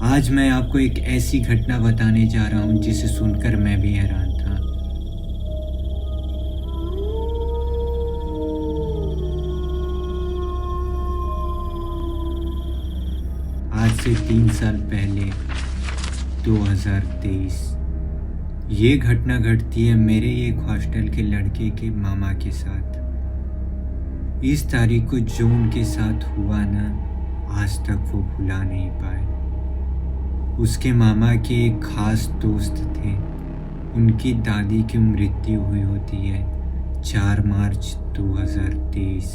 आज मैं आपको एक ऐसी घटना बताने जा रहा हूँ जिसे सुनकर मैं भी हैरान था। आज से 3 साल पहले 2023 ये घटना घटती है मेरे एक हॉस्टल के लड़के के मामा के साथ। इस तारीख को जो उनके साथ हुआ ना, आज तक वो भुला नहीं पाए। उसके मामा के एक खास दोस्त थे, उनकी दादी की मृत्यु हुई होती है 4 मार्च 2023।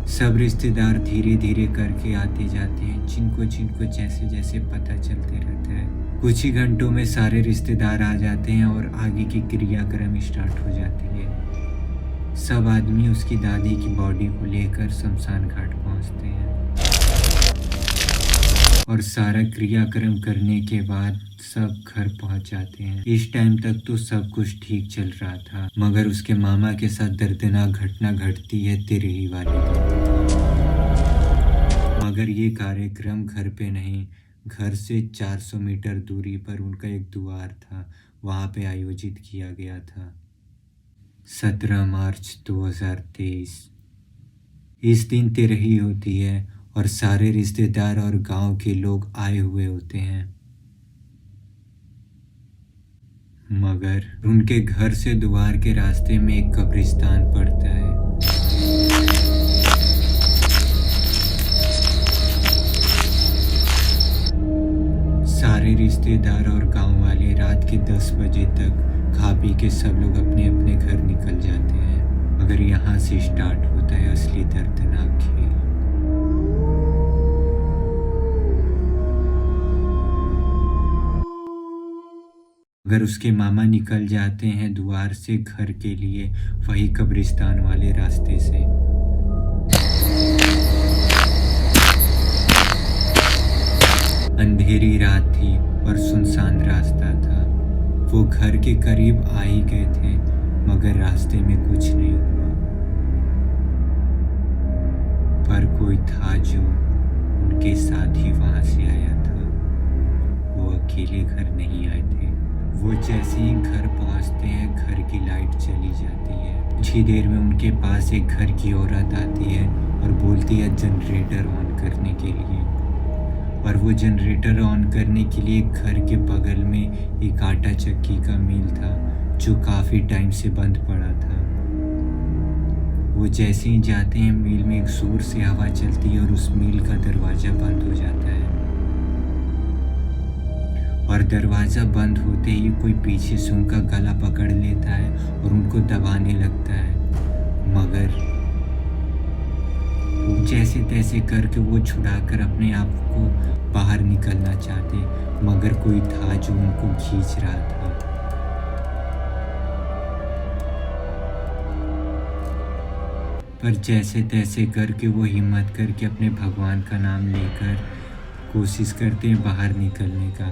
सब रिश्तेदार धीरे धीरे करके आते जाते हैं, जिनको जिनको जैसे जैसे पता चलते रहता है। कुछ ही घंटों में सारे रिश्तेदार आ जाते हैं और आगे की क्रियाक्रम स्टार्ट हो जाती है। सब आदमी उसकी दादी की बॉडी को लेकर शमशान घाट पहुंचते हैं और सारा क्रियाक्रम करने के बाद सब घर पहुंच जाते हैं। इस टाइम तक तो सब कुछ ठीक चल रहा था, मगर उसके मामा के साथ दर्दनाक घटना घटती है तिरही वाले दिन। मगर ये कार्यक्रम घर पे नहीं, घर से 400 मीटर दूरी पर उनका एक द्वार था, वहां पे आयोजित किया गया था। 17 मार्च 2023 इस दिन तिरही होती है और सारे रिश्तेदार और गांव के लोग आए हुए होते हैं। मगर उनके घर से द्वार के रास्ते में एक कब्रिस्तान पड़ता है। सारे रिश्तेदार और गांव वाले रात के 10 बजे तक खा पी के सब लोग अपने अपने घर निकल जाते हैं। मगर यहाँ से स्टार्ट होता है असली दर्दनाक खेल। अगर उसके मामा निकल जाते हैं द्वार से घर के लिए, वही कब्रिस्तान वाले रास्ते से। अंधेरी रात थी और सुनसान रास्ता था। वो घर के करीब आ ही गए थे, मगर रास्ते में कुछ नहीं हुआ। पर कोई था जो उनके साथ ही वहां से आया था। वो अकेले घर नहीं आए थे। वो जैसे ही घर पहुंचते हैं, घर की लाइट चली जाती है। कुछ ही देर में उनके पास एक घर की औरत आती है और बोलती है जनरेटर ऑन करने के लिए। और वो जनरेटर ऑन करने के लिए घर के बगल में एक आटा चक्की का मिल था, जो काफी टाइम से बंद पड़ा था। वो जैसे ही जाते हैं, मिल में एक जोर से हवा चलती है और उस मिल का दरवाजा बंद हो जाता है। और दरवाजा बंद होते ही कोई पीछे से उनका गला पकड़ लेता है और उनको दबाने लगता है। मगर जैसे तैसे करके वो छुड़ाकर अपने आप को बाहर निकलना चाहते, मगर कोई था जो उनको खींच रहा था। पर जैसे तैसे करके वो हिम्मत करके अपने भगवान का नाम लेकर कोशिश करते हैं बाहर निकलने का,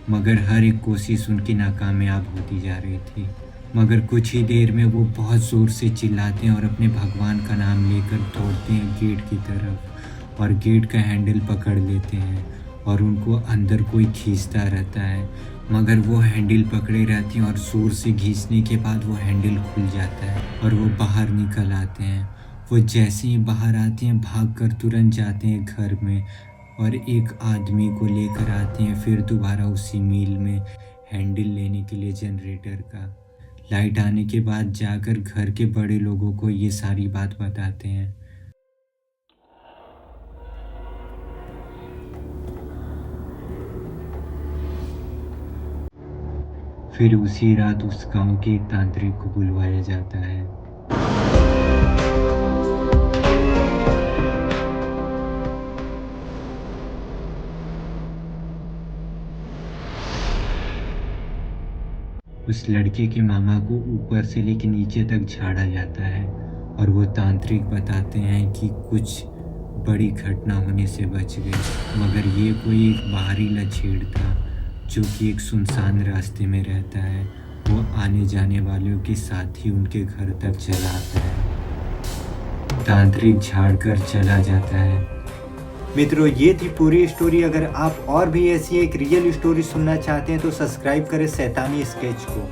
मगर हर एक कोशिश उनकी नाकामयाब होती जा रही थी। मगर कुछ ही देर में वो बहुत ज़ोर से चिल्लाते हैं और अपने भगवान का नाम लेकर दौड़ते हैं गेट की तरफ और गेट का हैंडल पकड़ लेते हैं और उनको अंदर कोई खींचता रहता है। मगर वो हैंडल पकड़े रहते हैं और ज़ोर से खींचने के बाद वो हैंडल खुल जाता है और वो बाहर निकल आते हैं। वो जैसे ही बाहर आते हैं, भागकर तुरंत जाते हैं घर में और एक आदमी को लेकर आते हैं। फिर दोबारा उसी मिल में हैंडल लेने के लिए जनरेटर का। लाइट आने के बाद जाकर घर के बड़े लोगों को ये सारी बात बताते हैं। फिर उसी रात उस गांव के एक तांत्रिक को बुलवाया जाता है। उस लड़के के मामा को ऊपर से लेकर नीचे तक झाड़ा जाता है और वो तांत्रिक बताते हैं कि कुछ बड़ी घटना होने से बच गए। मगर ये कोई एक बाहरी लछेड़ था जो कि एक सुनसान रास्ते में रहता है वो आने जाने वालों के साथ ही उनके घर तक चला आता है। तांत्रिक झाड़ कर चला जाता है। मित्रों, ये थी पूरी स्टोरी। अगर आप और भी ऐसी एक रियल स्टोरी सुनना चाहते हैं तो सब्सक्राइब करें शैतानी स्केच को।